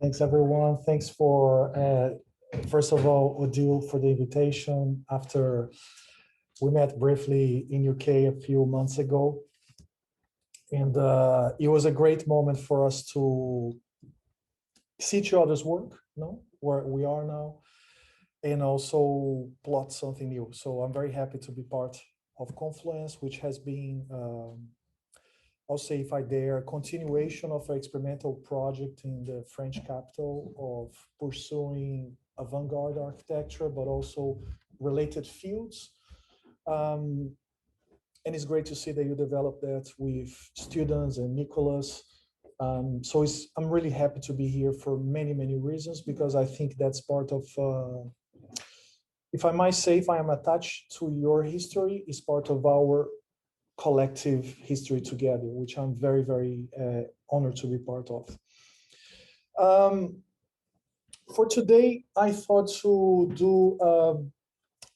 Thanks, everyone. Thanks for, first of all, Odile, for the invitation after we met briefly in UK a few months ago. And it was a great moment for us to see each other's work, where we are now, and also plot something new. So I'm very happy to be part of Confluence, which has been, I'll say, if I dare, a continuation of an experimental project in the French capital of pursuing avant-garde architecture, but also related fields. And it's great to see that you developed that with students and Nicholas. So I'm really happy to be here for many, many reasons, because I think that's part of, if I might say, if I am attached to your history, it's part of our collective history together, which I'm very, very honored to be part of. For today, I thought to do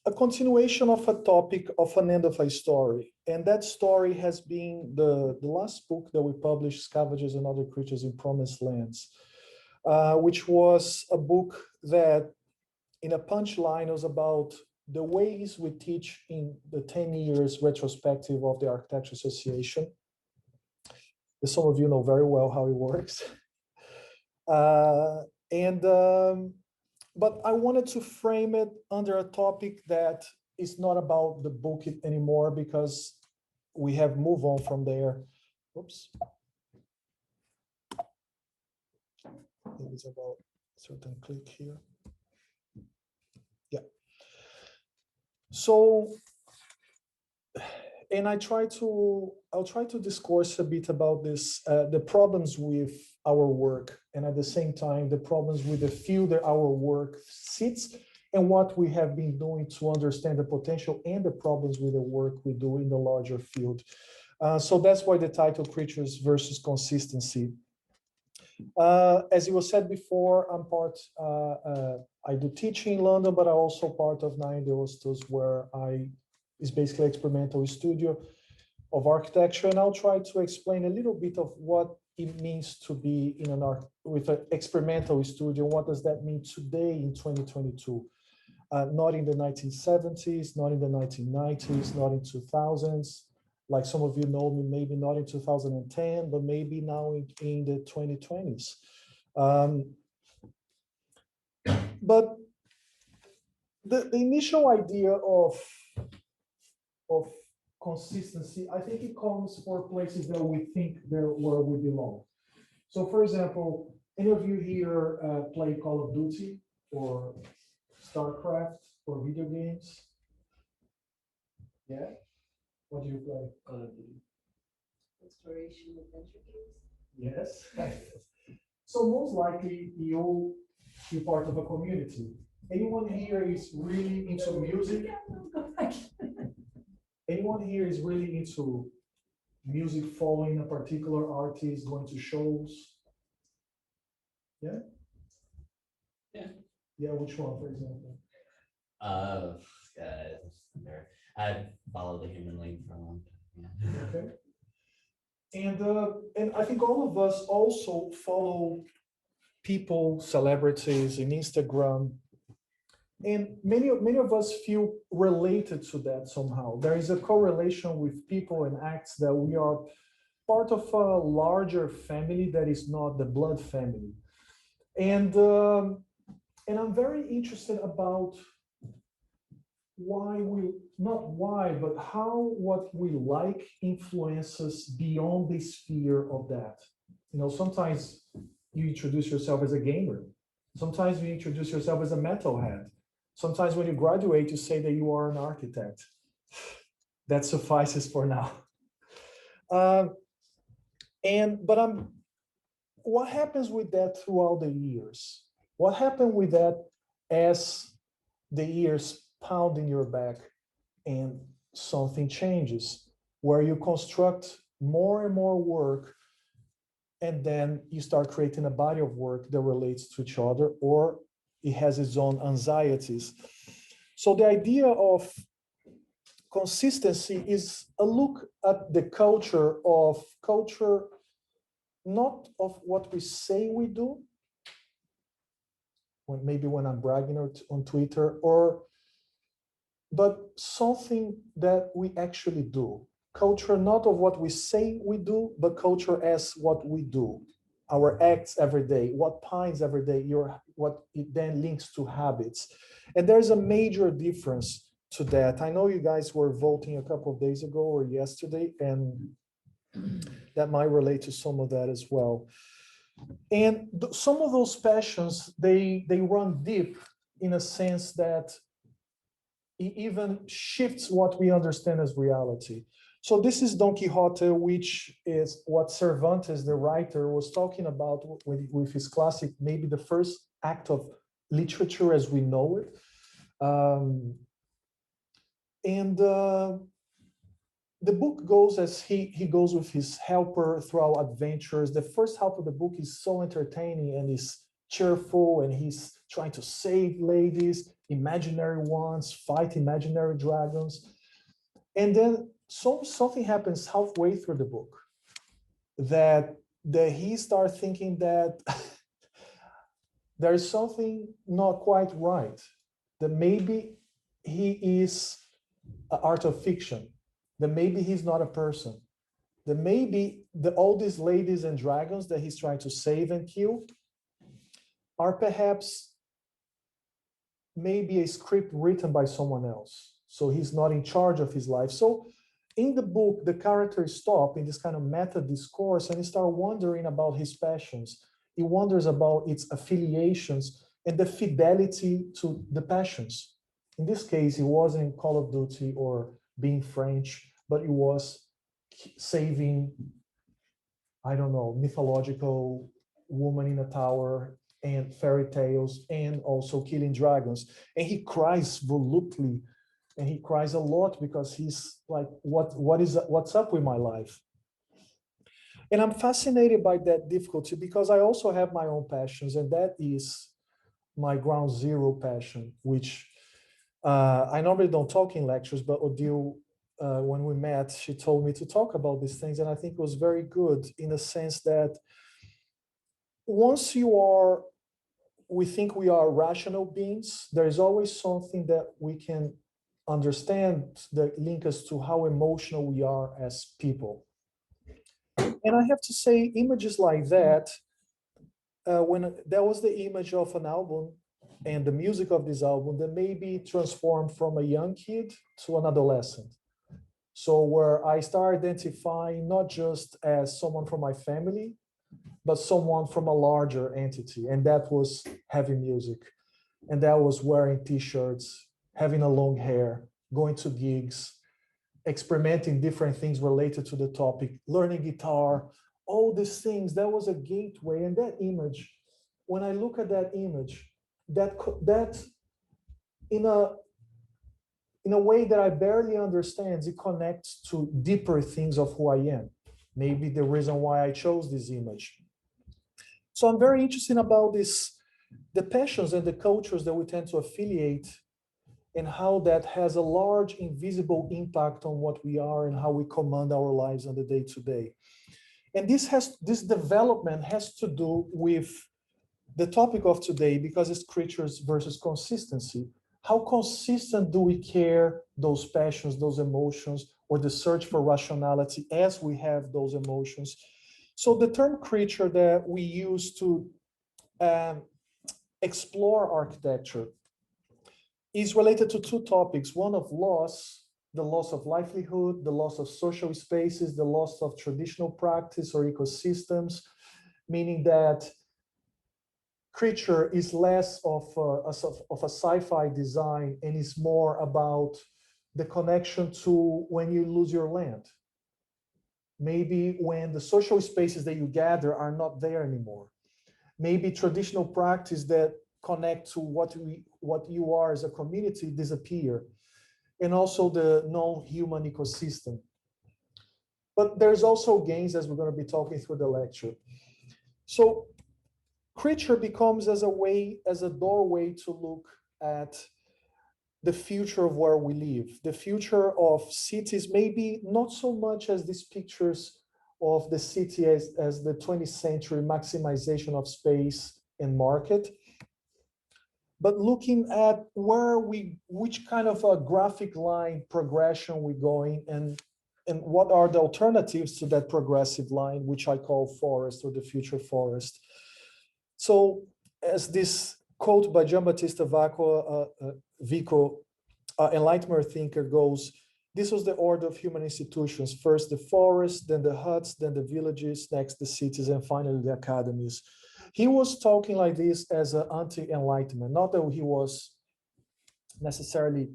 a continuation of a topic of an end of a story. And that story has been the last book that we published, Scavengers and Other Creatures in Promised Lands, which was a book that, in a punchline, was about the ways we teach in the 10 years retrospective of the Architecture Association. As some of you know very well how it works. But I wanted to frame it under a topic that is not about the book anymore, because we have moved on from there. Oops. It was about a certain click here. Yeah. So, and I'll try to discourse a bit about this, the problems with our work, and at the same time, the problems with the field that our work sits, and what we have been doing to understand the potential and the problems with the work we do in the larger field. So that's why the title, Creatures versus Consistency. As it was said before, I'm part, I do teaching in London, but I'm also part of the Ostos, where is basically experimental studio of architecture. And I'll try to explain a little bit of what it means to be in with an experimental studio. What does that mean today in 2022? Not in the 1970s, not in the 1990s, not in 2000s. Like some of you know me, maybe not in 2010, but maybe now in the 2020s. But the initial idea of consistency, I think it comes for places that we think they're where we belong. So, for example, any of you here play Call of Duty or StarCraft or video games? Yeah? What do you play? Call of Duty. Exploration adventure games? Yes. So most likely you're part of a community. Anyone here is really into music? Anyone here is really into music, following a particular artist, going to shows? Yeah? Yeah. Yeah, which one, for example? I follow the Human League for a long time. Yeah. Okay. And I think all of us also follow people, celebrities in Instagram, and many of us feel related to that somehow. There is a correlation with people and acts that we are part of a larger family that is not the blood family. And I'm very interested about not why, but how what we like influences beyond the sphere of that. Sometimes you introduce yourself as a gamer. Sometimes you introduce yourself as a metalhead. Sometimes when you graduate, you say that you are an architect. That suffices for now. What happens with that throughout the years? What happened with that as the years pound in your back and something changes, where you construct more and more work, and then you start creating a body of work that relates to each other, or it has its own anxieties. So the idea of consistency is a look at the culture, not of what we say we do, maybe when I'm bragging on Twitter, but something that we actually do. Culture, not of what we say we do, but culture as what we do. Our acts every day, what pines every day, what it then links to habits. And there's a major difference to that. I know you guys were voting a couple of days ago or yesterday, and that might relate to some of that as well. And some of those passions, they run deep in a sense that it even shifts what we understand as reality. So this is Don Quixote, which is what Cervantes, the writer, was talking about with his classic, maybe the first act of literature as we know it. And the book goes as he goes with his helper throughout adventures. The first half of the book is so entertaining and is cheerful, and he's trying to save ladies, imaginary ones, fight imaginary dragons. And then something happens halfway through the book that he starts thinking that there is something not quite right, that maybe he is an art of fiction, that maybe he's not a person, that maybe all these ladies and dragons that he's trying to save and kill are perhaps maybe a script written by someone else. So he's not in charge of his life. So in the book, the characters stop in this kind of meta discourse and he start wondering about his passions. He wonders about its affiliations and the fidelity to the passions. In this case, it wasn't Call of Duty or being French, but it was saving, I don't know, mythological woman in a tower and fairy tales and also killing dragons. And he cries voluptuously, and he cries a lot because he's like, what's up with my life? And I'm fascinated by that difficulty because I also have my own passions, and that is my ground zero passion, which I normally don't talk in lectures, but Odile, when we met, she told me to talk about these things. And I think it was very good in the sense that once we think we are rational beings, there is always something that we can understand that link us to how emotional we are as people. And I have to say, images like that, when there was the image of an album and the music of this album that may be transformed from a young kid to an adolescent. So where I start identifying not just as someone from my family, but someone from a larger entity. And that was heavy music. And that was wearing t-shirts, having a long hair, going to gigs, experimenting different things related to the topic, learning guitar, all these things. That was a gateway. And that image, when I look at that image, that in a way that I barely understand, it connects to deeper things of who I am. Maybe the reason why I chose this image. So I'm very interested about the passions and the cultures that we tend to affiliate and how that has a large invisible impact on what we are and how we command our lives on the day to day. And this development has to do with the topic of today because it's creatures versus consistency. How consistent do we care those passions, those emotions, or the search for rationality as we have those emotions? So the term creature that we use to explore architecture is related to two topics, one of loss, the loss of livelihood, the loss of social spaces, the loss of traditional practice or ecosystems, meaning that creature is less of a sci-fi design and is more about the connection to when you lose your land. Maybe when the social spaces that you gather are not there anymore. Maybe traditional practice that connect to what you are as a community disappear. And also the non-human ecosystem. But there's also gains as we're going to be talking through the lecture. So creature becomes as a doorway to look at the future of where we live, the future of cities, maybe not so much as these pictures of the city as the 20th century maximization of space and market, but looking at which kind of a graphic line progression we're going, and what are the alternatives to that progressive line, which I call forest or the future forest. So as this quote by Giambattista Vico, Enlightenment thinker goes, this was the order of human institutions. First the forest, then the huts, then the villages, next the cities, and finally the academies. He was talking like this as an anti-enlightenment, not that he was necessarily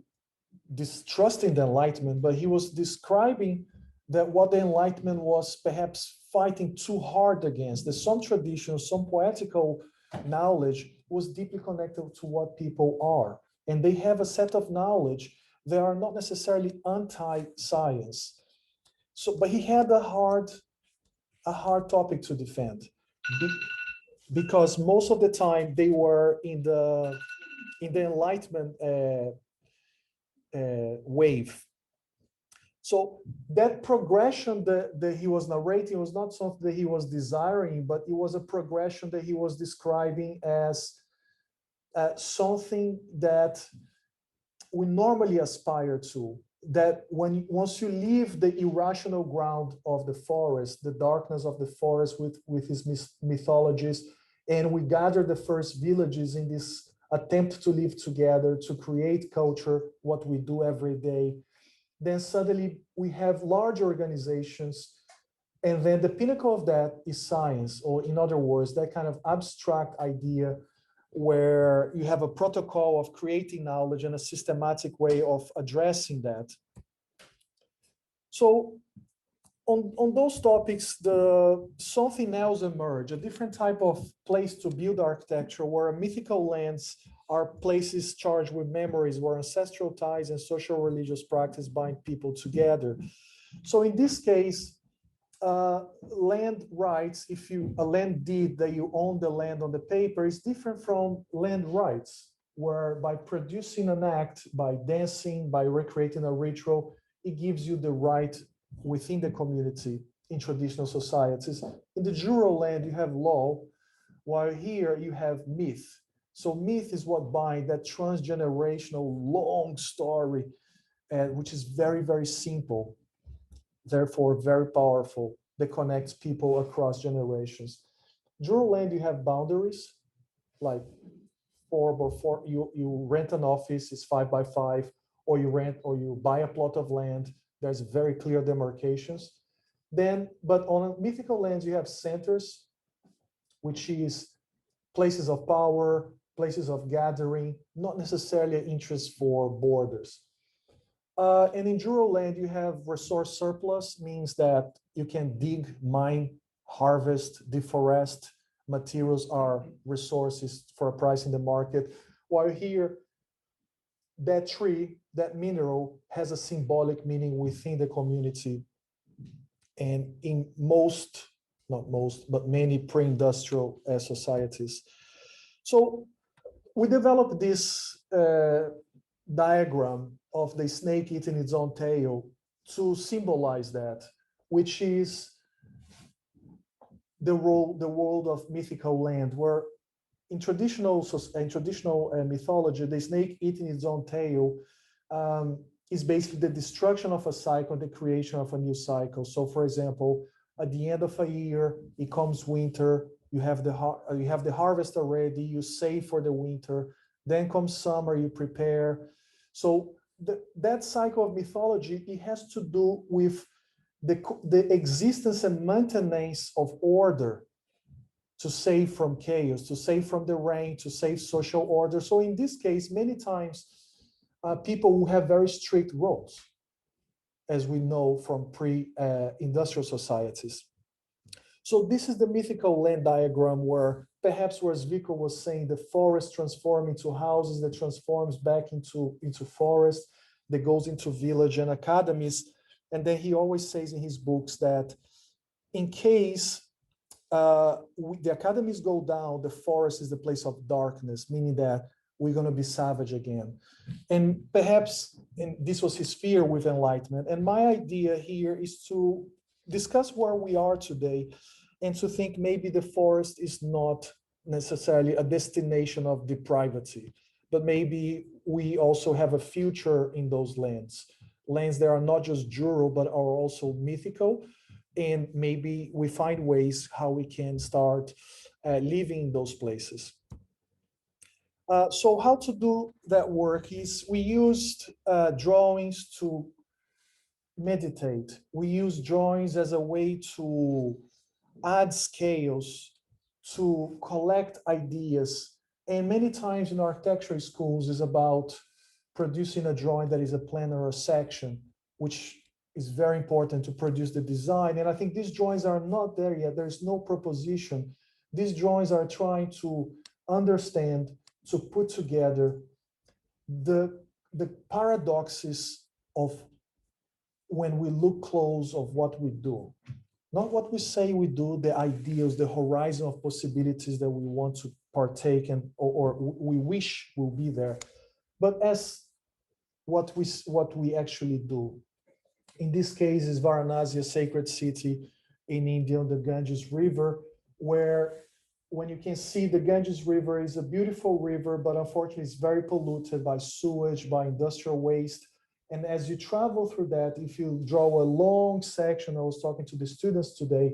distrusting the Enlightenment, but he was describing that what the Enlightenment was perhaps fighting too hard against. That some traditions, some poetical knowledge was deeply connected to what people are. And they have a set of knowledge that are not necessarily anti-science. So, but he had a hard topic to defend, because most of the time they were in the Enlightenment wave. So that progression that he was narrating was not something that he was desiring, but it was a progression that he was describing as something that we normally aspire to. That once you leave the irrational ground of the forest, the darkness of the forest with his mythologies, and we gather the first villages in this attempt to live together, to create culture, what we do every day, then suddenly we have large organizations, and then the pinnacle of that is science, or in other words, that kind of abstract idea where you have a protocol of creating knowledge and a systematic way of addressing that. So on those topics, something else emerged, a different type of place to build architecture, where mythical lands are places charged with memories, where ancestral ties and social religious practice bind people together. So in this case, land rights, a land deed that you own the land on the paper, is different from land rights, where by producing an act, by dancing, by recreating a ritual, it gives you the right within the community in traditional societies. In the jural land, you have law, while here you have myth. So myth is what binds that transgenerational long story, which is very, very simple, therefore very powerful, that connects people across generations. Jural land, you have boundaries, like 4x4. You rent an office, it's 5x5, or you buy a plot of land. There's very clear demarcations. But on mythical lands, you have centers, which is places of power, places of gathering, not necessarily an interest for borders. And in jural land, you have resource surplus, means that you can dig, mine, harvest, deforest. Materials are resources for a price in the market. While here, that tree, that mineral has a symbolic meaning within the community. And in not most, but many pre-industrial societies. So we developed this diagram of the snake eating its own tail to symbolize that, which is the world of mythical land, where in traditional mythology, the snake eating its own tail is basically the destruction of a cycle, the creation of a new cycle. So, for example, at the end of a year, it comes winter. You have the harvest already. You save for the winter. Then comes summer. You prepare. So that cycle of mythology, it has to do with the existence and maintenance of order, to save from chaos, to save from the rain, to save social order. So in this case, many times people who have very strict roles, as we know from pre-industrial societies. So this is the mythical land diagram, where perhaps, where Vico was saying, the forest transforms into houses, that transforms back into forest, that goes into village and academies. And then he always says in his books that in case the academies go down, the forest is the place of darkness, meaning that we're going to be savage again. And perhaps, and this was his fear with enlightenment. And my idea here is to discuss where we are today, and to think maybe the forest is not necessarily a destination of depravity, but maybe we also have a future in those lands. Lands that are not just jural, but are also mythical. And maybe we find ways how we can start living in those places. So how to do that work is we used drawings to meditate. We use drawings as a way to add scales, to collect ideas. And many times in architecture schools is about producing a drawing that is a plan or a section, which is very important to produce the design. And I think these drawings are not there yet. There's no proposition. These drawings are trying to understand, to put together the paradoxes of when we look close of what we do. Not what we say we do, the ideals, the horizon of possibilities that we want to partake in, or we wish will be there, but as what we actually do. In this case is Varanasi, a sacred city in India on the Ganges River, where when you can see the Ganges River is a beautiful river, but unfortunately it's very polluted by sewage, by industrial waste. And as you travel through that, if you draw a long section, I was talking to the students today,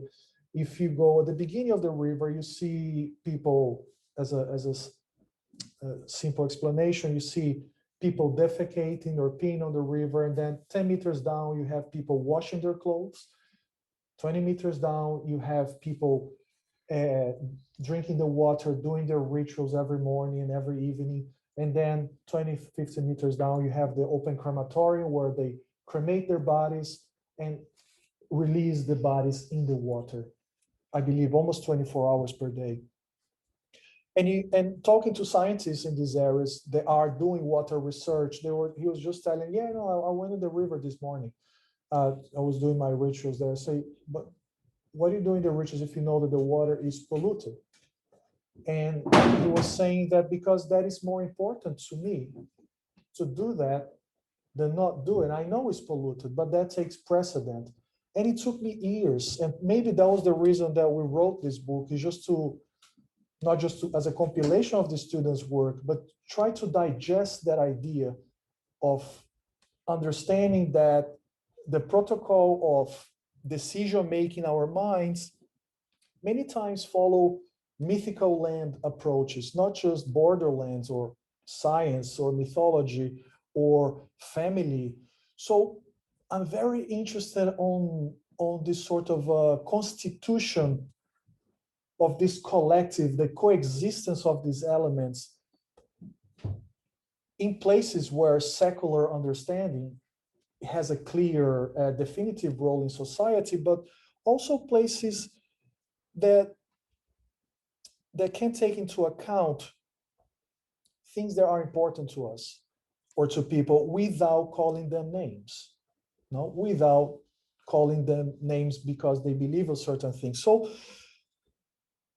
if you go at the beginning of the river, you see people, as a simple explanation, you see people defecating or peeing on the river, and then 10 meters down, you have people washing their clothes. 20 meters down, you have people drinking the water, doing their rituals every morning and every evening. And then 20, 50 meters down, you have the open crematorium where they cremate their bodies and release the bodies in the water. I believe almost 24 hours per day. And talking to scientists in these areas, they are doing water research. He was just telling, yeah, no, I went in the river this morning. I was doing my rituals there. I say, but what are you doing the rituals if you know that the water is polluted? And he was saying that because that is more important to me to do that than not do it. I know it's polluted, but that takes precedent. And it took me years. And maybe that was the reason that we wrote this book, is just to, not just to, as a compilation of the students' work, but try to digest that idea of understanding that the protocol of decision-making in our minds many times follow mythical land approaches, not just borderlands or science or mythology or family. So I'm very interested on this sort of constitution of this collective, the coexistence of these elements in places where secular understanding has a clear, definitive role in society, but also places that can take into account things that are important to us or to people without calling them names, no, without calling them names because they believe a certain thing. So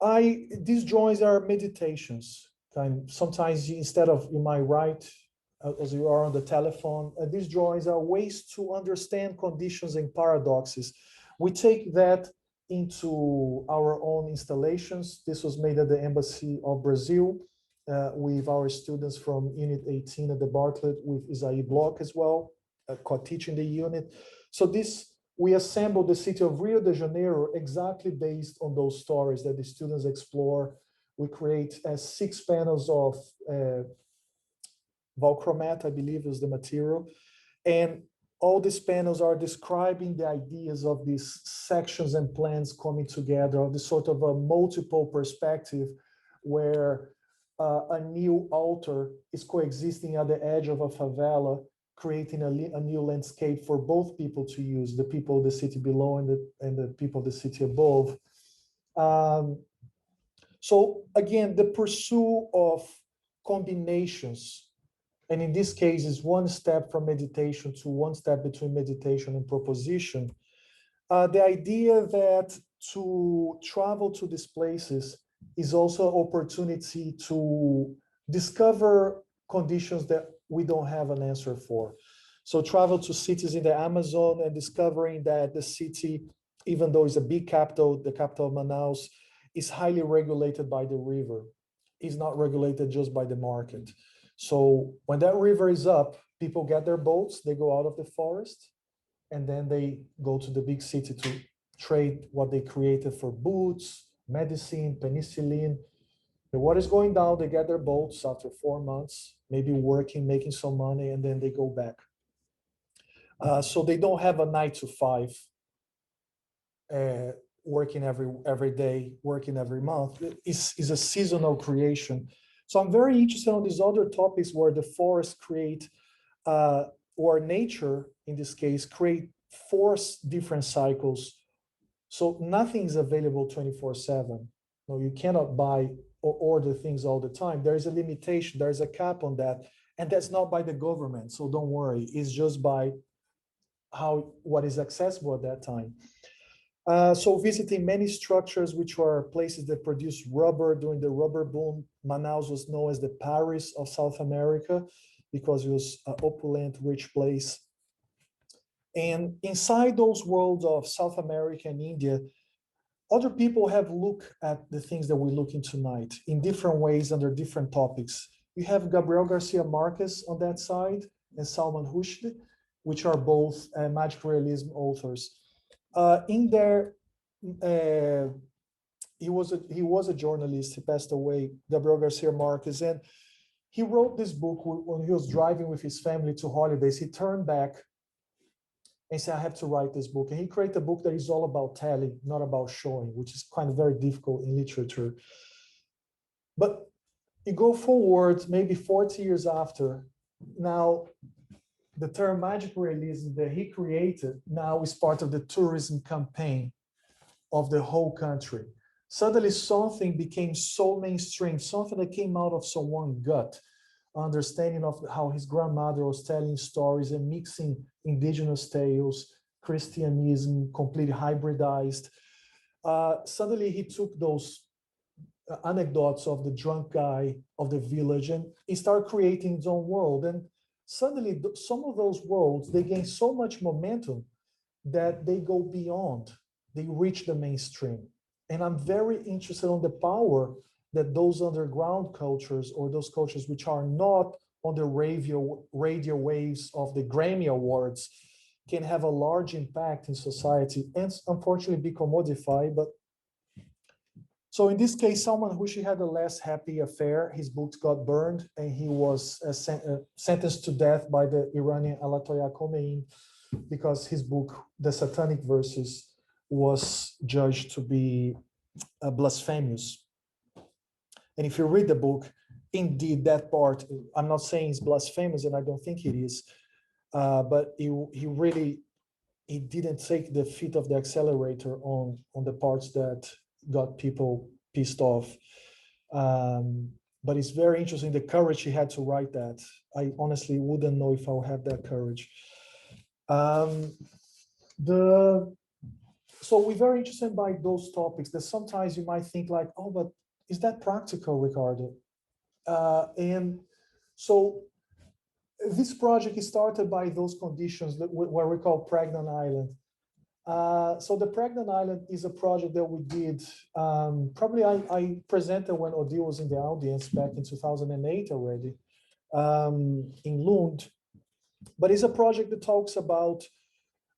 these drawings are meditations. Sometimes instead of you might write as you are on the telephone, these drawings are ways to understand conditions and paradoxes. We take that into our own installations. This was made at the Embassy of Brazil with our students from Unit 18 at the Bartlett, with Isaí Bloch as well, co-teaching the unit. So we assembled the city of Rio de Janeiro exactly based on those stories that the students explore. We create 6 panels of Valchromat, I believe is the material. And all these panels are describing the ideas of these sections and plans coming together, of this sort of a multiple perspective where a new altar is coexisting at the edge of a favela, creating a new landscape for both people to use, the people of the city below and the people of the city above. So again, the pursuit of combinations, and in this case is one step from meditation to one step between meditation and proposition. The idea that to travel to these places is also an opportunity to discover conditions that we don't have an answer for. So travel to cities in the Amazon and discovering that the city, even though it's a big capital, the capital of Manaus, is highly regulated by the river. It's not regulated just by the market. So when that river is up, people get their boats, they go out of the forest, and then they go to the big city to trade what they created for boots, medicine, penicillin. The water is going down, they get their boats after 4 months, maybe working, making some money, and then they go back. So they don't have a 9 to 5 working every day, working every month. It's a seasonal creation. So I'm very interested on these other topics where the forests create, or nature in this case, create force different cycles. So nothing is available 24/7. No, you cannot buy or order things all the time. There is a limitation, there is a cap on that. And that's not by the government. So don't worry, it's just by what is accessible at that time. So visiting many structures, which are places that produce rubber during the rubber boom. Manaus was known as the Paris of South America because it was an opulent, rich place. And inside those worlds of South America and India, other people have looked at the things that we're looking tonight in different ways under different topics. You have Gabriel Garcia Marquez on that side and Salman Rushdie, which are both magic realism authors. In there, he was a journalist. He passed away, Gabriel Garcia Marquez, and he wrote this book when he was driving with his family to holidays. He turned back and said, "I have to write this book." And he created a book that is all about telling, not about showing, which is kind of very difficult in literature. But you go forward, maybe 40 years after, now the term magic realism that he created now is part of the tourism campaign of the whole country. Suddenly something became so mainstream, something that came out of someone's gut, understanding of how his grandmother was telling stories and mixing indigenous tales, Christianism, completely hybridized. Suddenly he took those anecdotes of the drunk guy of the village and he started creating his own world. And suddenly some of those worlds, they gain so much momentum that they go beyond, they reach the mainstream. And I'm very interested on the power that those underground cultures, or those cultures which are not on the radio waves of the Grammy Awards, can have a large impact in society and unfortunately be commodified. But so in this case, Salman Rushdie had a less happy affair. His books got burned and he was sentenced to death by the Iranian Ayatollah Khomeini because his book, The Satanic Verses, was judged to be blasphemous. And if you read the book, indeed, that part, I'm not saying it's blasphemous, and I don't think it is, but he didn't take the foot of the accelerator on the parts that got people pissed off. But it's very interesting, the courage he had to write that. I honestly wouldn't know if I'll have that courage. So we're very interested by those topics that sometimes you might think like, oh, but is that practical, Ricardo? And so this project is started by those conditions that what we call Pregnant Island. So the Pregnant Island is a project that we did, probably I presented when Odile was in the audience back in 2008 already, in Lund. But it's a project that talks about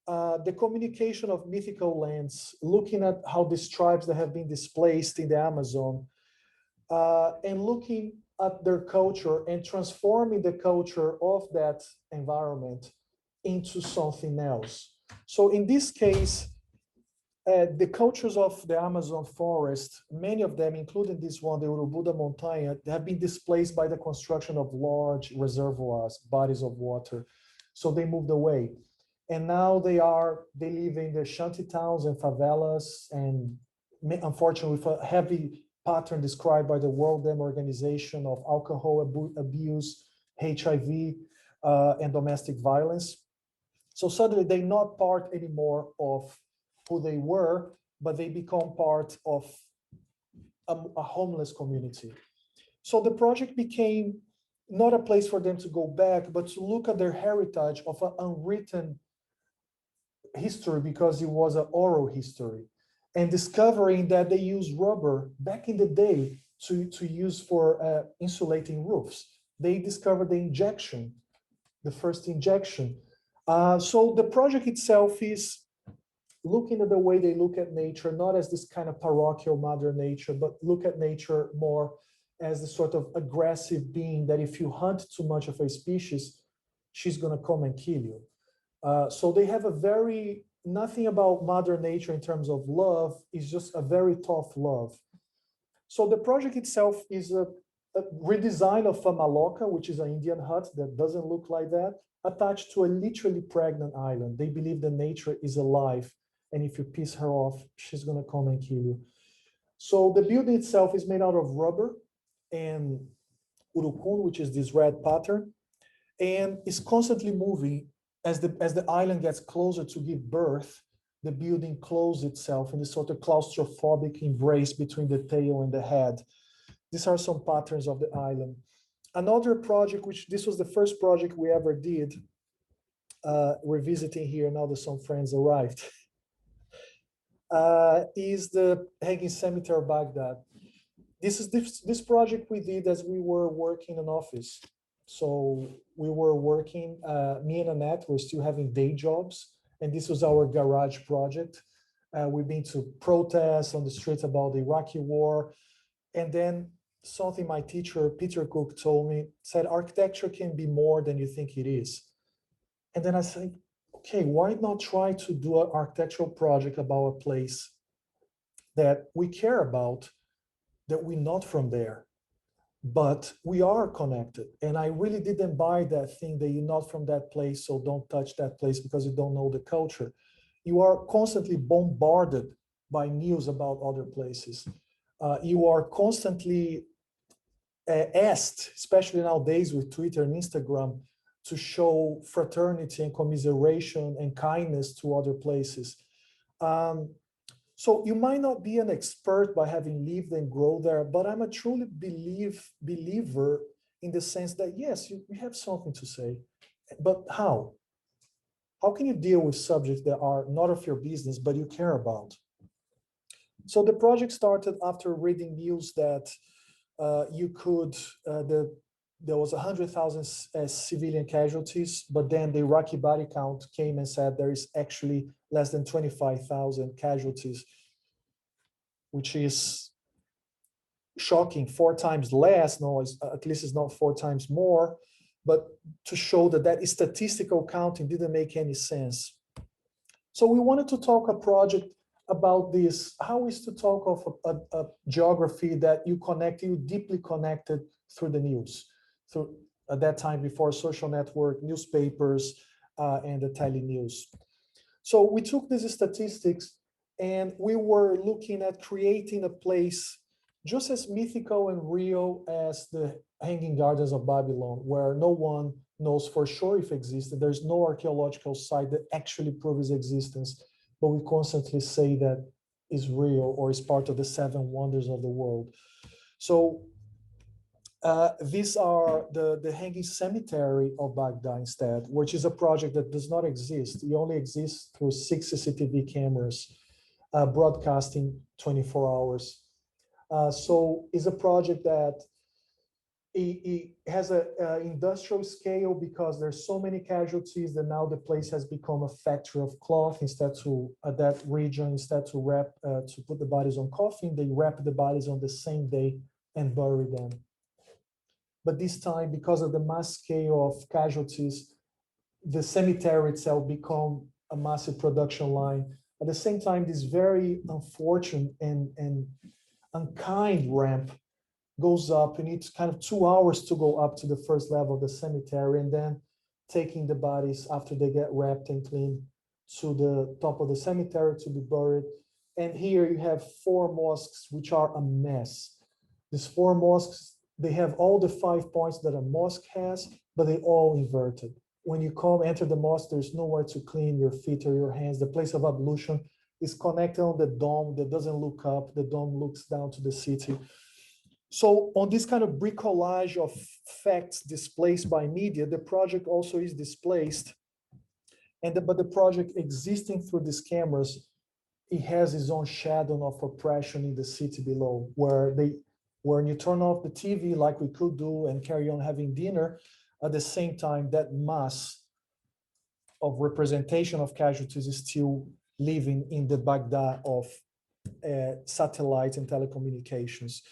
the communication of mythical lands, looking at how these tribes that have been displaced in the Amazon, and looking at their culture and transforming the culture of that environment into something else. So in this case, the cultures of the Amazon forest, many of them, including this one, the Urubu da Montanha, have been displaced by the construction of large reservoirs, bodies of water. So they moved away. And now they live in the shanty towns and favelas, and unfortunately with a heavy pattern described by the World Dam Organization of alcohol abuse, HIV, and domestic violence. So suddenly they're not part anymore of who they were, but they become part of a homeless community. So the project became not a place for them to go back, but to look at their heritage of an unwritten history, because it was an oral history, and discovering that they used rubber back in the day to use for insulating roofs. they discovered the injection, the first injection. So the project itself is looking at the way they look at nature, not as this kind of parochial mother nature, but look at nature more as the sort of aggressive being that if you hunt too much of a species, she's going to come and kill you. So they have a very, nothing about mother nature in terms of love is just a very tough love. So the project itself is a redesign of a maloca, which is an Indian hut that doesn't look like that, attached to a literally pregnant island. They believe that nature is alive, and if you piss her off, she's going to come and kill you. So the building itself is made out of rubber and urucum, which is this red pattern, and is constantly moving as the island gets closer to give birth. The building closes itself in this sort of claustrophobic embrace between the tail and the head. These are some patterns of the island. Another project, which this was the first project we ever did, revisiting here now that some friends arrived, is the Hanging Cemetery of Baghdad. This project we did as we were working in an office. So we were working, me and Annette were still having day jobs, and this was our garage project. We've been to protests on the streets about the Iraqi war. And then something my teacher, Peter Cook, told me, said, architecture can be more than you think it is. And then I said, okay, why not try to do an architectural project about a place that we care about, that we're not from there, but we are connected. And I really didn't buy that thing that you're not from that place, so don't touch that place because you don't know the culture. You are constantly bombarded by news about other places. You are constantly asked, especially nowadays with Twitter and Instagram, to show fraternity and commiseration and kindness to other places. So you might not be an expert by having lived and grown there, but I'm a truly believer in the sense that, yes, you have something to say, but how? How can you deal with subjects that are not of your business, but you care about? So the project started after reading news that there was 100,000 civilian casualties, but then the Iraqi body count came and said there is actually less than 25,000 casualties, which is shocking, 4 times less. No, at least it's not 4 times more, but to show that statistical counting didn't make any sense. So we wanted to talk a project about this. How is to talk of a geography that you deeply connected through the news, through at that time before social network, newspapers, and the tele news. So we took these statistics and we were looking at creating a place just as mythical and real as the Hanging Gardens of Babylon, where no one knows for sure if it existed. There's no archaeological site that actually proves existence, but we constantly say that is real or is part of the 7 wonders of the world. So these are the Hanging Cemetery of Baghdad instead, which is a project that does not exist. It only exists through 6 CCTV cameras broadcasting 24 hours. So it's a project that it has an industrial scale because there's so many casualties that now the place has become a factory of cloth. Instead to that region, instead to put the bodies on coffin, they wrap the bodies on the same day and bury them. But this time, because of the mass scale of casualties, the cemetery itself become a massive production line. At the same time, this very unfortunate and unkind ramp goes up, and it's kind of 2 hours to go up to the first level of the cemetery, and then taking the bodies after they get wrapped and cleaned to the top of the cemetery to be buried. And here you have 4 mosques, which are a mess. These 4 mosques, they have all the 5 points that a mosque has, but they all inverted. When you enter the mosque, there's nowhere to clean your feet or your hands. The place of ablution is connected on the dome that doesn't look up. The dome looks down to the city. So on this kind of bricolage of facts displaced by media, the project also is displaced. But the project existing through these cameras, it has its own shadow of oppression in the city below, where when you turn off the TV like we could do and carry on having dinner, at the same time, that mass of representation of casualties is still living in the Baghdad of satellite and telecommunications.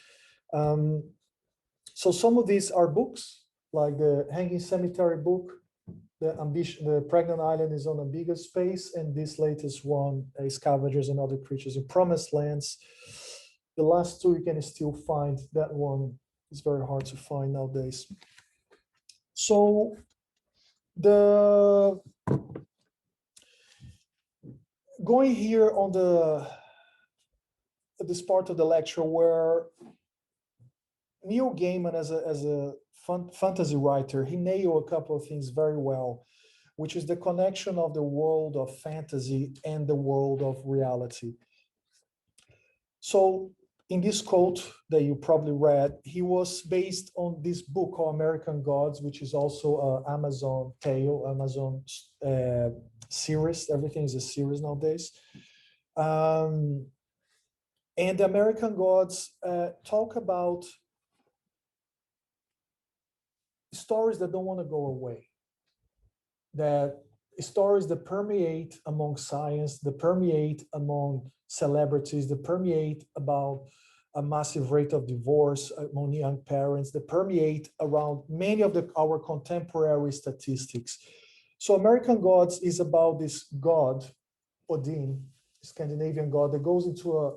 So some of these are books, like the Hanging Cemetery book, the Pregnant Island is on Ambiguous Space, and this latest one, Scavengers and Other Creatures in Promised Lands. The last two you can still find. That one is very hard to find nowadays. So going here on this part of the lecture where Neil Gaiman, as a fantasy writer, he nailed a couple of things very well, which is the connection of the world of fantasy and the world of reality. So in this quote that you probably read, he was based on this book called American Gods, which is also an Amazon tale, Amazon series. Everything is a series nowadays. And the American Gods talk about stories that don't want to go away, that stories that permeate among science, that permeate among celebrities, that permeate about a massive rate of divorce among young parents, that permeate around many of our contemporary statistics. So American Gods is about this god, Odin, Scandinavian god, that goes into a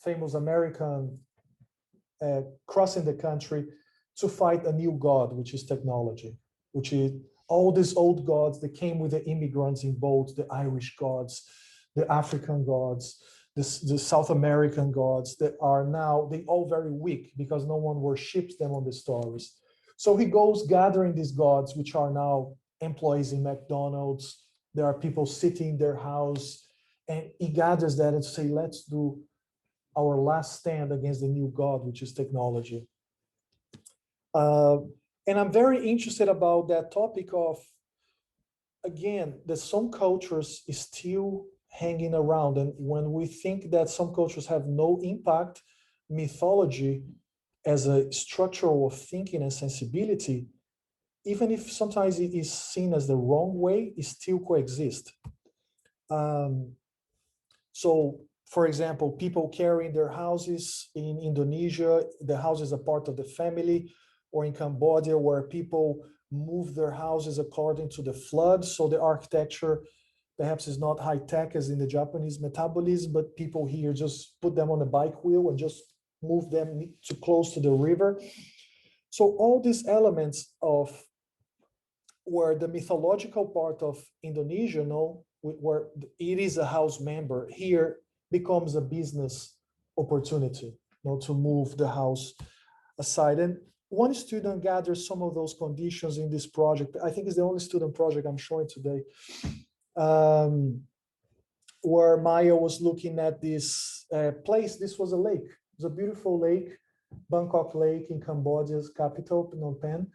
famous American crossing the country to fight a new god, which is technology, which is all these old gods that came with the immigrants in boats, the Irish gods, the African gods, the South American gods that are now, they all very weak because no one worships them on the stories. So he goes gathering these gods, which are now employees in McDonald's. There are people sitting in their house, and he gathers that and say, let's do our last stand against the new god, which is technology. And I'm very interested about that topic of, again, that some cultures is still hanging around. And when we think that some cultures have no impact, mythology as a structural of thinking and sensibility, even if sometimes it is seen as the wrong way, it still coexist. So, for example, people carrying their houses in Indonesia, the house is a part of the family, or in Cambodia, where people move their houses according to the flood. So the architecture perhaps is not high tech as in the Japanese metabolism, but people here just put them on a bike wheel and just move them too close to the river. So all these elements of where the mythological part of Indonesia, where it is a house member, here becomes a business opportunity, to move the house aside. And one student gathers some of those conditions in this project. I think it's the only student project I'm showing today, where Maya was looking at this place. This was a lake. It was a beautiful lake, Bangkok Lake in Cambodia's capital, Phnom Penh.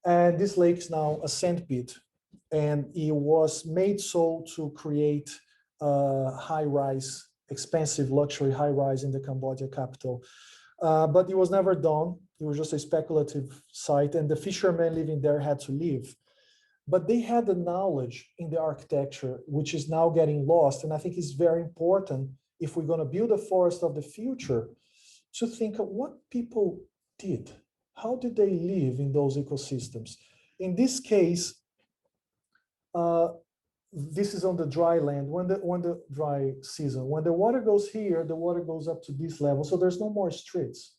And this lake is now a sand pit. And it was made so to create a high-rise, expensive luxury high-rise in the Cambodia capital. But it was never done. It was just a speculative site, and the fishermen living there had to leave. But they had the knowledge in the architecture, which is now getting lost. And I think it's very important, if we're going to build a forest of the future, to think of what people did. How did they live in those ecosystems? In this case, this is on the dry land, when the dry season. When the water goes here, the water goes up to this level. So there's no more streets.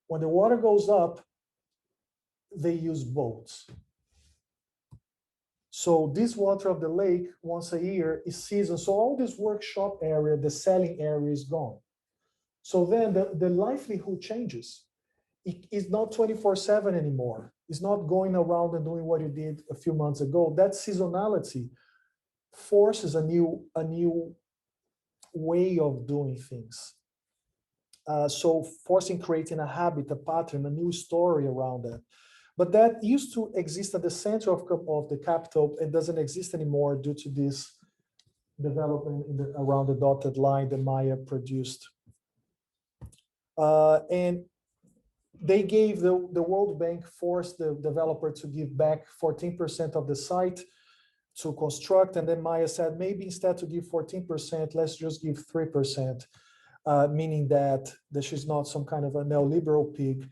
When the water goes up, they use boats. So this water of the lake once a year is seasonal. So all this workshop area, the selling area is gone. So then the livelihood changes. It is not 24/7 anymore. It's not going around and doing what you did a few months ago. That seasonality forces a new way of doing things. So forcing creating a habit, a pattern, a new story around that. But that used to exist at the center of the capital. It doesn't exist anymore due to this development around the dotted line that Maya produced. And they gave the World Bank forced the developer to give back 14% of the site to construct. And then Maya said, maybe instead to give 14%, let's just give 3%, meaning that she's not some kind of a neoliberal pig,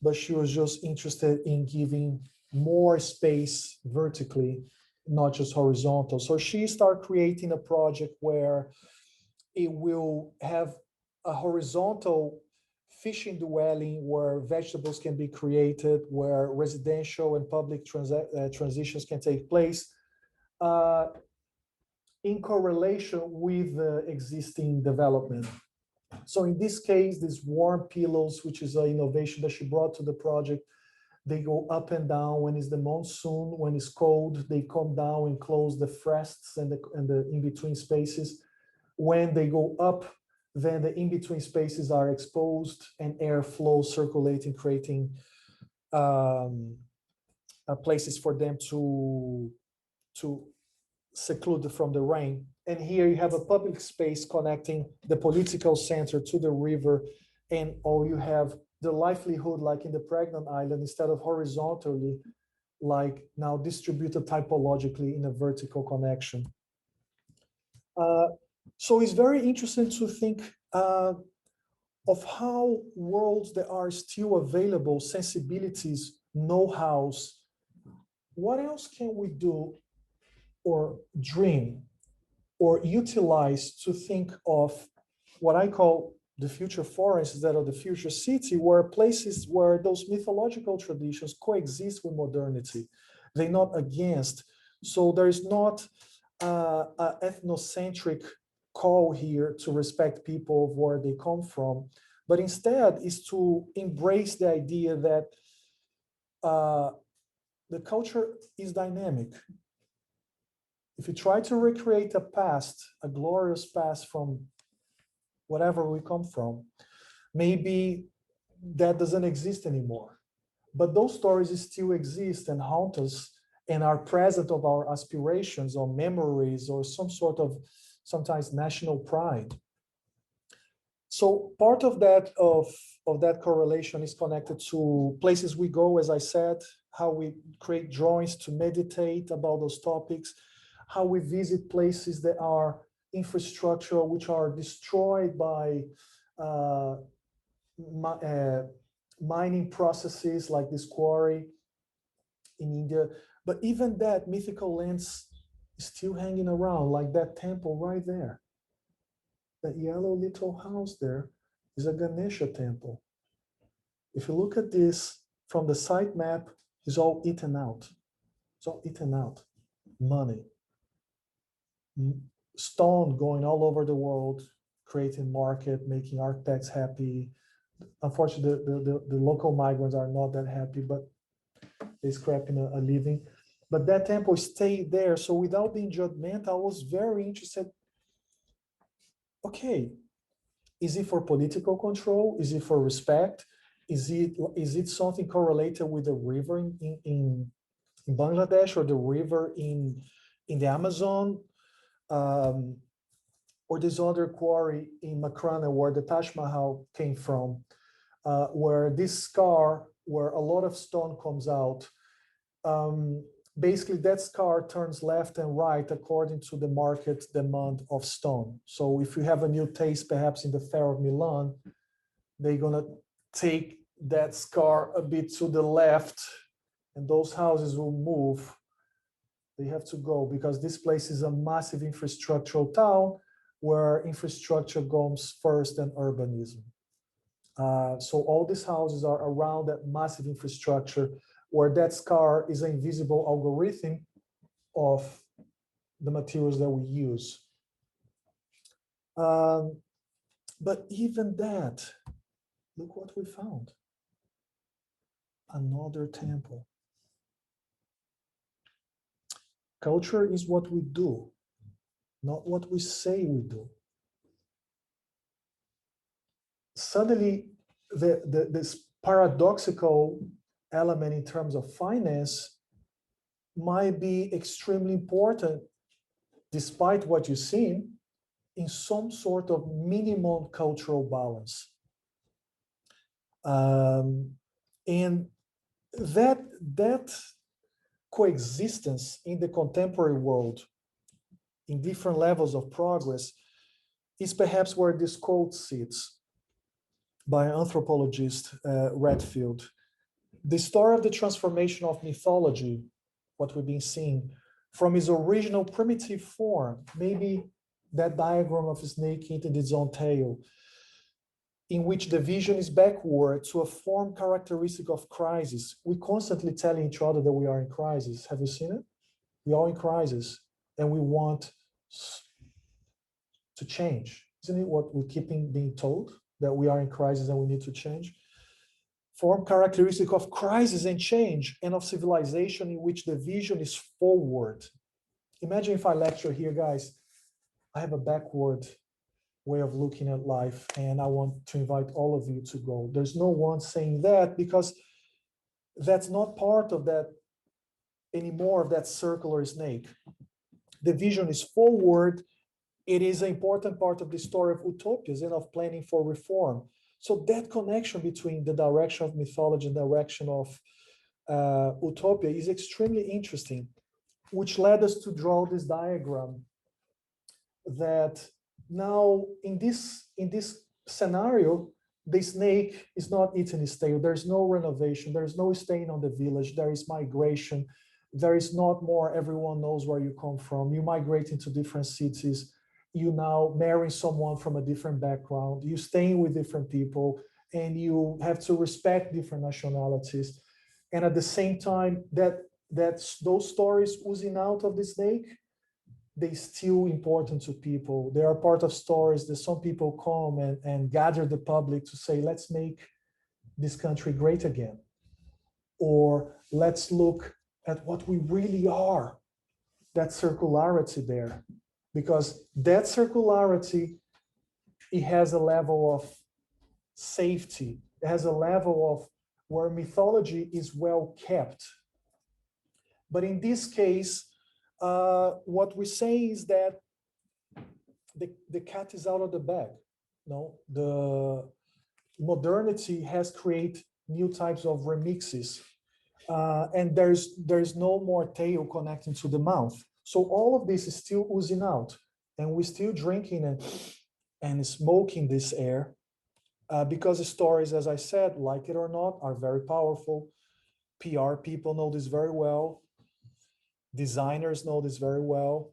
but she was just interested in giving more space vertically, not just horizontal. So she started creating a project where it will have a horizontal fishing dwelling where vegetables can be created, where residential and public transitions can take place, in correlation with the existing development. So in this case, these warm pillows, which is an innovation that she brought to the project, they go up and down. When it's the monsoon, when it's cold, they come down and close the forests and the in-between spaces. When they go up, then the in-between spaces are exposed and air flows circulating, creating places for them to seclude from the rain. And here you have a public space connecting the political center to the river, and or you have the livelihood like in the pregnant island, instead of horizontally, like now distributed typologically in a vertical connection. So it's very interesting to think of how worlds that are still available, sensibilities, know-hows, what else can we do or dream or utilize to think of what I call the future forests that are the future city, where places where those mythological traditions coexist with modernity. They're not against. So there's not an ethnocentric call here to respect people of where they come from, but instead is to embrace the idea that the culture is dynamic. If you try to recreate a past, a glorious past from whatever we come from, maybe that doesn't exist anymore. But those stories still exist and haunt us and are present of our aspirations or memories or some sort of sometimes national pride. So part of that correlation is connected to places we go, as I said, how we create drawings to meditate about those topics, how we visit places that are infrastructure, which are destroyed by mining processes like this quarry in India. But even that mythical lands is still hanging around, like that temple right there. That yellow little house there is a Ganesha temple. If you look at this from the site map, it's all eaten out. It's all eaten out. Money. Stone going all over the world, creating market, making architects happy. Unfortunately, the local migrants are not that happy, but they're scrapping a living. But that temple stayed there. So without being judgmental, I was very interested. Okay, is it for political control? Is it for respect? Is it something correlated with the river in Bangladesh or the river in the Amazon? Or this other quarry in Makrana where the Taj Mahal came from, where this scar, where a lot of stone comes out, basically that scar turns left and right according to the market demand of stone. So if you have a new taste, perhaps in the Fair of Milan, they're gonna take that scar a bit to the left, and those houses will move. They have to go because this place is a massive infrastructural town where infrastructure comes first and urbanism. So all these houses are around that massive infrastructure where that scar is an invisible algorithm of the materials that we use. But even that, look what we found. Another temple. Culture is what we do, not what we say we do. Suddenly, this paradoxical element in terms of finance might be extremely important, despite what you've seen, in some sort of minimum cultural balance. And that coexistence in the contemporary world in different levels of progress is perhaps where this quote sits by anthropologist Redfield. The story of the transformation of mythology, what we've been seeing, from its original primitive form, maybe that diagram of a snake eating its own tail, in which the vision is backward to a form characteristic of crisis. We constantly tell each other that we are in crisis. Have you seen it? We are in crisis and we want to change. Isn't it what we keep being told? That we are in crisis and we need to change? Form characteristic of crisis and change and of civilization in which the vision is forward. Imagine if I lecture here, guys, I have a backward way of looking at life and I want to invite all of you to go. There's no one saying that because that's not part of that anymore, of that circular snake. The vision is forward. It is an important part of the story of utopias and of planning for reform. So that connection between the direction of mythology and the direction of utopia is extremely interesting, which led us to draw this diagram that now in this scenario, the snake is not eating its tail. There's no renovation. There's no staying on the village. There is migration. There is not more everyone knows where you come from. You migrate into different cities. You now marry someone from a different background. You staying with different people, and you have to respect different nationalities. And at the same time, that's those stories oozing out of the snake, they still important to people. They are part of stories that some people come and gather the public to say, let's make this country great again. Or let's look at what we really are, that circularity there. Because that circularity, it has a level of safety. It has a level of where mythology is well kept. But in this case, what we say is that the cat is out of the bag. No, the modernity has created new types of remixes, and there's no more tail connecting to the mouth. So all of this is still oozing out, and we're still drinking and smoking this air because the stories, as I said, like it or not, are very powerful. PR people know this very well. Designers know this very well.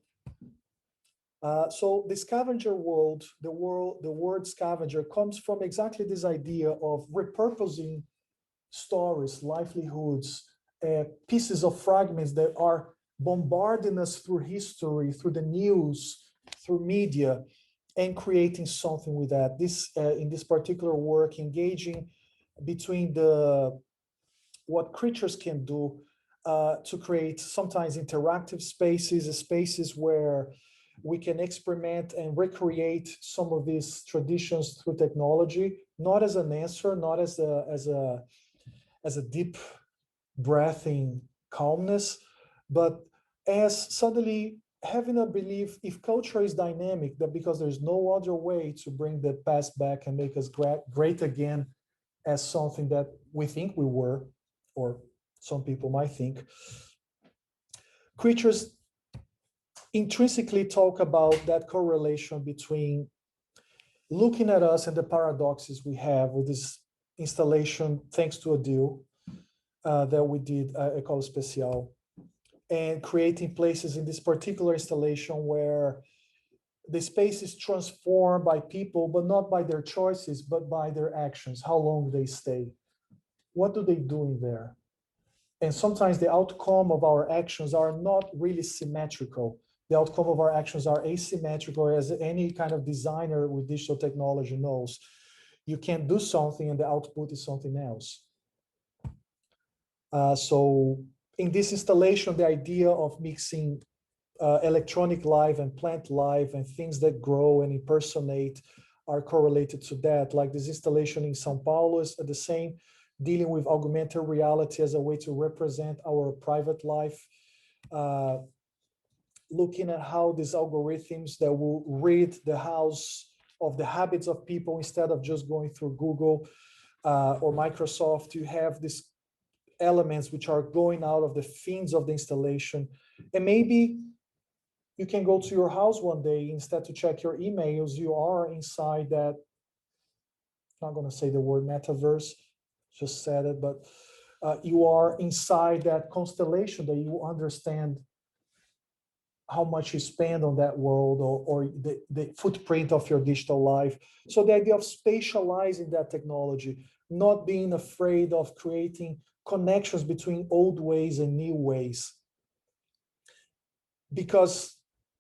So the scavenger world, the word scavenger comes from exactly this idea of repurposing stories, livelihoods, pieces of fragments that are bombarding us through history, through the news, through media, and creating something with that. This in this particular work, engaging between what creatures can do to create sometimes interactive spaces where we can experiment and recreate some of these traditions through technology, not as an answer, not as a deep breathing calmness, but as suddenly having a belief, if culture is dynamic, that because there's no other way to bring the past back and make us great again as something that we think we were, or some people might think. Creatures intrinsically talk about that correlation between looking at us and the paradoxes we have with this installation, thanks to a deal that we did, Ecole Special, and creating places in this particular installation where the space is transformed by people, but not by their choices, but by their actions, how long they stay. What do they do in there? And sometimes the outcome of our actions are not really symmetrical. The outcome of our actions are asymmetrical, as any kind of designer with digital technology knows. You can do something and the output is something else. So in this installation, the idea of mixing electronic life and plant life and things that grow and impersonate are correlated to that. Like this installation in Sao Paulo is the same, dealing with augmented reality as a way to represent our private life, looking at how these algorithms that will read the house of the habits of people instead of just going through Google or Microsoft, you have these elements which are going out of the fins of the installation. And maybe you can go to your house one day, instead to check your emails, you are inside that, I'm not going to say the word metaverse, just said it, but you are inside that constellation that you understand how much you spend on that world, or the footprint of your digital life. So the idea of spatializing that technology, not being afraid of creating connections between old ways and new ways. Because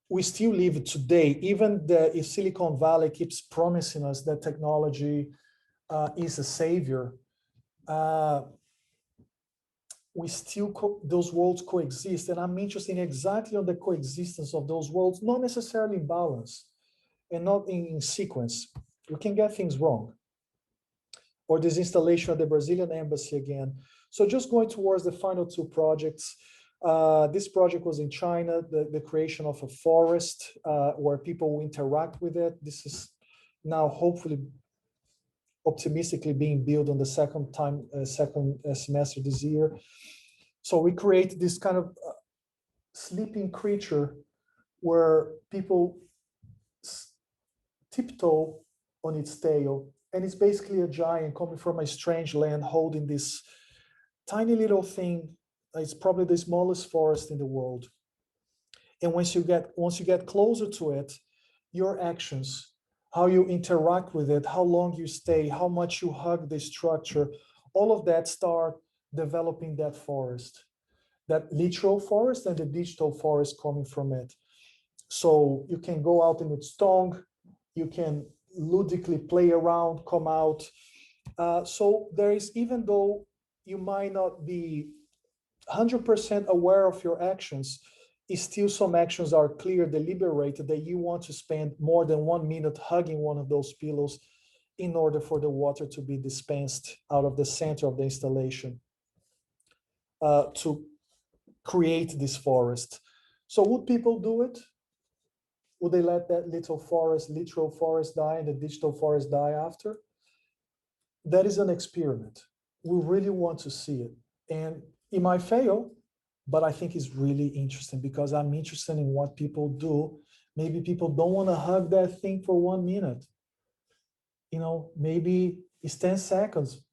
we still live today, even if Silicon Valley keeps promising us that technology is a savior, we still, those worlds coexist. And I'm interested in exactly on the coexistence of those worlds, not necessarily in balance and not in sequence. We can get things wrong. Or this installation at the Brazilian embassy again. So just going towards the final two projects. This project was in China, the creation of a forest where people will interact with it. This is now hopefully optimistically being built on the second semester this year. So we create this kind of sleeping creature where people tiptoe on its tail. And it's basically a giant coming from a strange land holding this tiny little thing. It's probably the smallest forest in the world. And once you get closer to it, your actions, how you interact with it, how long you stay, how much you hug the structure, all of that start developing that forest, that literal forest and the digital forest coming from it. So you can go out in its tongue, you can ludically play around, come out. So there is, even though you might not be 100% aware of your actions, still some actions are clear, deliberated, that you want to spend more than 1 minute hugging one of those pillows in order for the water to be dispensed out of the center of the installation to create this forest. So would people do it? Would they let that literal forest die and the digital forest die after? That is an experiment. We really want to see it. And it might fail, but I think it's really interesting because I'm interested in what people do. Maybe people don't want to hug that thing for 1 minute. Maybe it's 10 seconds.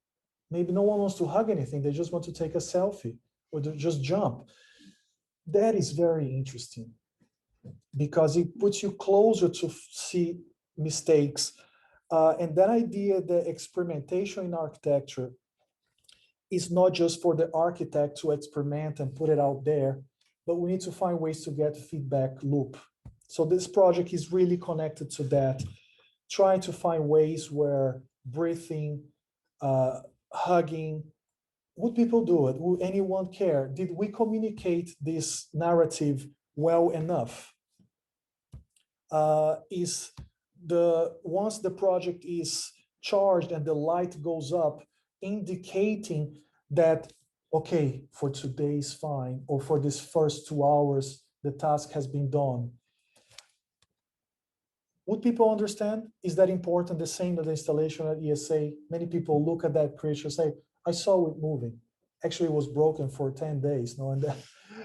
Maybe no one wants to hug anything. They just want to take a selfie or to just jump. That is very interesting because it puts you closer to see mistakes. And that idea that experimentation in architecture is not just for the architect to experiment and put it out there, but we need to find ways to get feedback loop. So this project is really connected to that, trying to find ways where breathing, hugging, would people do it? Would anyone care? Did we communicate this narrative well enough? Once the project is charged and the light goes up, indicating that, okay, for today is fine, or for this first 2 hours, the task has been done. Would people understand? Is that important? The same as the installation at ESA. Many people look at that creature and say, I saw it moving. Actually, it was broken for 10 days. And then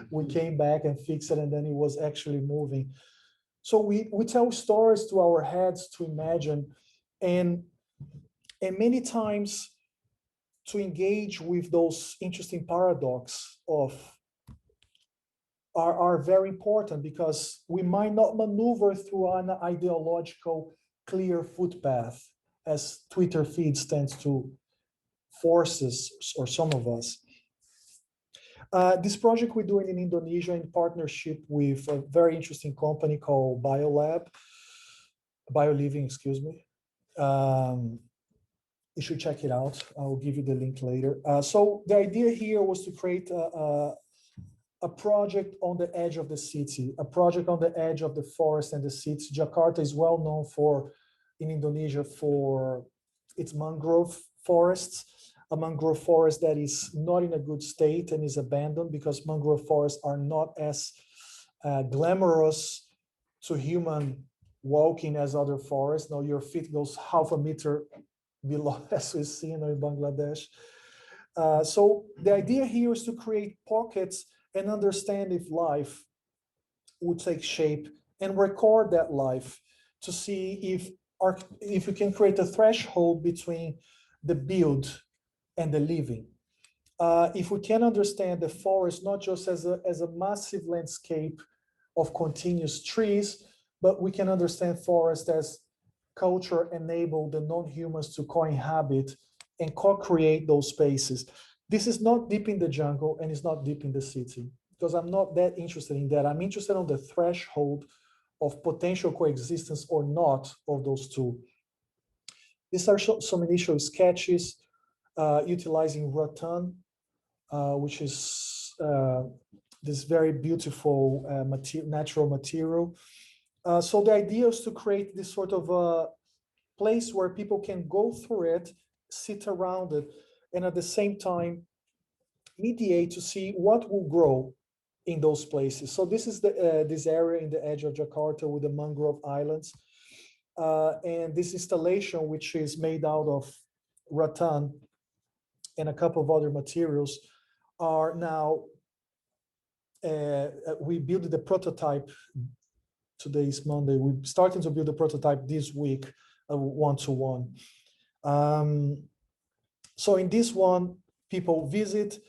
we came back and fixed it, and then it was actually moving. So we tell stories to our heads to imagine, and many times to engage with those interesting paradoxes are very important, because we might not maneuver through an ideological clear footpath as Twitter feeds tends to force us, or some of us. This project we're doing in Indonesia in partnership with a very interesting company called BioLiving, excuse me. You should check it out. I'll give you the link later. So the idea here was to create a project on the edge of the city, a project on the edge of the forest and the city. Jakarta is well known in Indonesia for its mangrove forests, a mangrove forest that is not in a good state and is abandoned, because mangrove forests are not as glamorous to human walking as other forests. Now your feet goes half a meter below, as we see in Bangladesh. So the idea here is to create pockets and understand if life would take shape and record that life to see if you can create a threshold between the build and the living. If we can understand the forest not just as a massive landscape of continuous trees, but we can understand forest as culture enable the non-humans to co-inhabit and co-create those spaces. This is not deep in the jungle and it's not deep in the city, because I'm not that interested in that. I'm interested on the threshold of potential coexistence or not of those two. These are some initial sketches utilizing rattan, which is this very beautiful natural material. So the idea is to create this sort of place where people can go through it, sit around it, and at the same time mediate to see what will grow in those places. So this is this area in the edge of Jakarta with the mangrove islands. And this installation, which is made out of rattan and a couple of other materials, are now, we built the prototype. Today is Monday. We're starting to build the prototype this week, one-to-one. So in this one, people visit,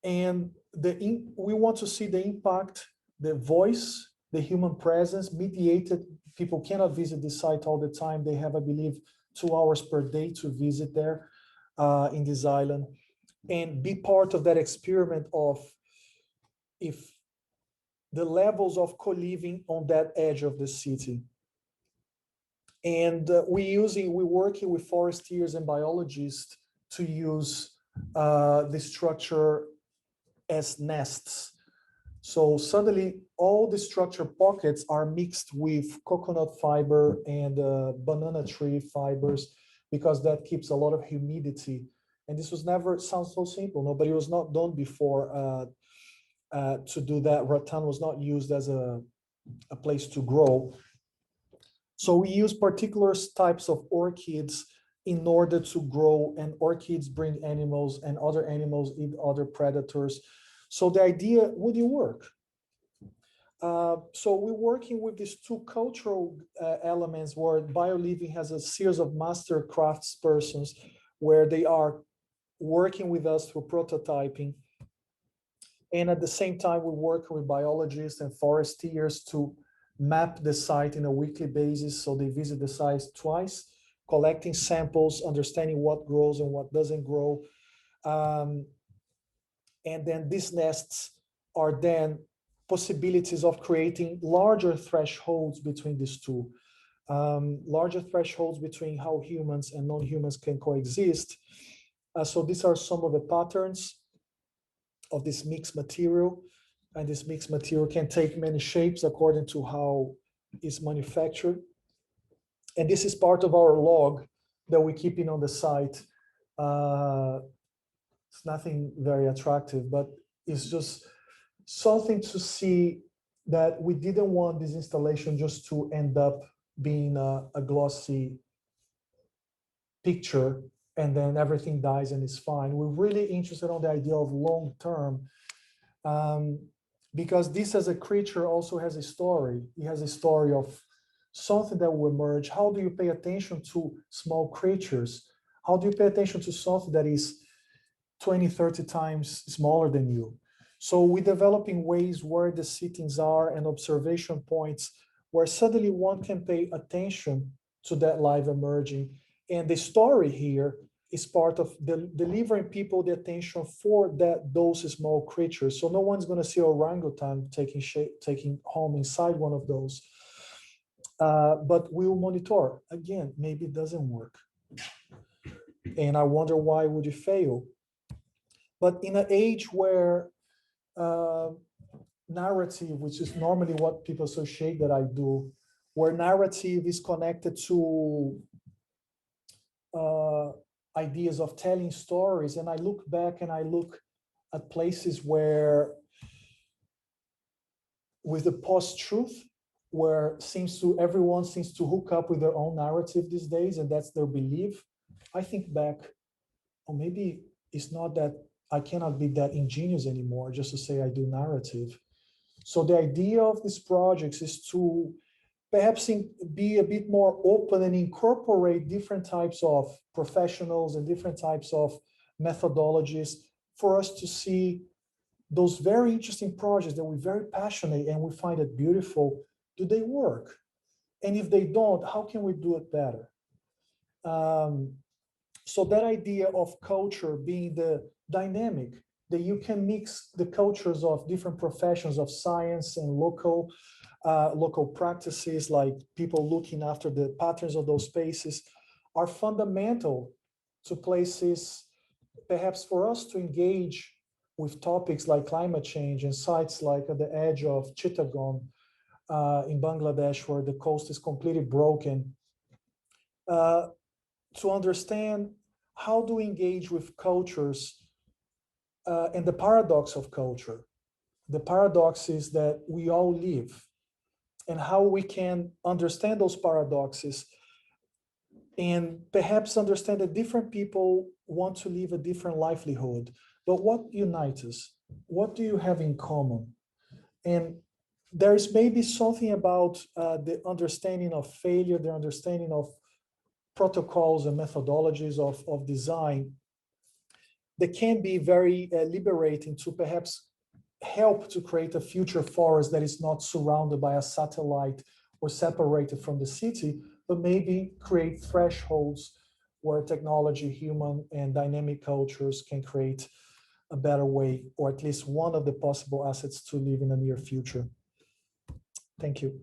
and we want to see the impact, the voice, the human presence mediated. People cannot visit this site all the time. They have, I believe, 2 hours per day to visit there in this island, and be part of that experiment of if the levels of co-living on that edge of the city. And we're working with foresters and biologists to use the structure as nests. So suddenly all the structure pockets are mixed with coconut fiber and banana tree fibers, because that keeps a lot of humidity. And this was never, sounds so simple, no, but it was not done before to do that. Rattan was not used as a place to grow. So we use particular types of orchids in order to grow, and orchids bring animals and other animals eat other predators. So the idea, would it work? So we're working with these 2 cultural elements where BioLiving has a series of master craftspersons where they are working with us through prototyping. And at the same time, we're working with biologists and foresters to map the site on a weekly basis. So they visit the site twice, collecting samples, understanding what grows and what doesn't grow. And then these nests are then possibilities of creating larger thresholds between these two, larger thresholds between how humans and non-humans can coexist. So these are some of the patterns of this mixed material. And this mixed material can take many shapes according to how it's manufactured. And this is part of our log that we keep in on the site. It's nothing very attractive, but it's just something to see that we didn't want this installation just to end up being a glossy picture and then everything dies and it's fine. We're really interested on the idea of long term, because this as a creature also has a story. It has a story of something that will emerge. How do you pay attention to small creatures? How do you pay attention to something that is 20, 30 times smaller than you? So we're developing ways where the sittings are and observation points where suddenly one can pay attention to that life emerging. And the story here is part of delivering people the attention for those small creatures. So no one's going to see orangutan taking home inside one of those. But we'll monitor. Again, maybe it doesn't work. And I wonder why would it fail? But in an age where narrative, which is normally what people associate that I do, where narrative is connected to ideas of telling stories, and I look back and I look at places where, with the post-truth, where everyone seems to hook up with their own narrative these days, and that's their belief. I think back, or maybe it's not that I cannot be that ingenious anymore, just to say I do narrative. So the idea of these projects is to perhaps be a bit more open and incorporate different types of professionals and different types of methodologies for us to see those very interesting projects that we're very passionate and we find it beautiful. Do they work? And if they don't, how can we do it better? So that idea of culture being the dynamic, that you can mix the cultures of different professions of science and local practices, like people looking after the patterns of those spaces, are fundamental to places, perhaps for us to engage with topics like climate change and sites like at the edge of Chittagong in Bangladesh, where the coast is completely broken, to understand how to engage with cultures and the paradox of culture. The paradox is that we all live, and how we can understand those paradoxes and perhaps understand that different people want to live a different livelihood. But what unites us? What do you have in common? And there's maybe something about the understanding of failure, the understanding of protocols and methodologies of design that can be very liberating to perhaps help to create a future forest that is not surrounded by a satellite or separated from the city, but maybe create thresholds where technology, human and dynamic cultures can create a better way, or at least one of the possible assets to live in the near future. Thank you.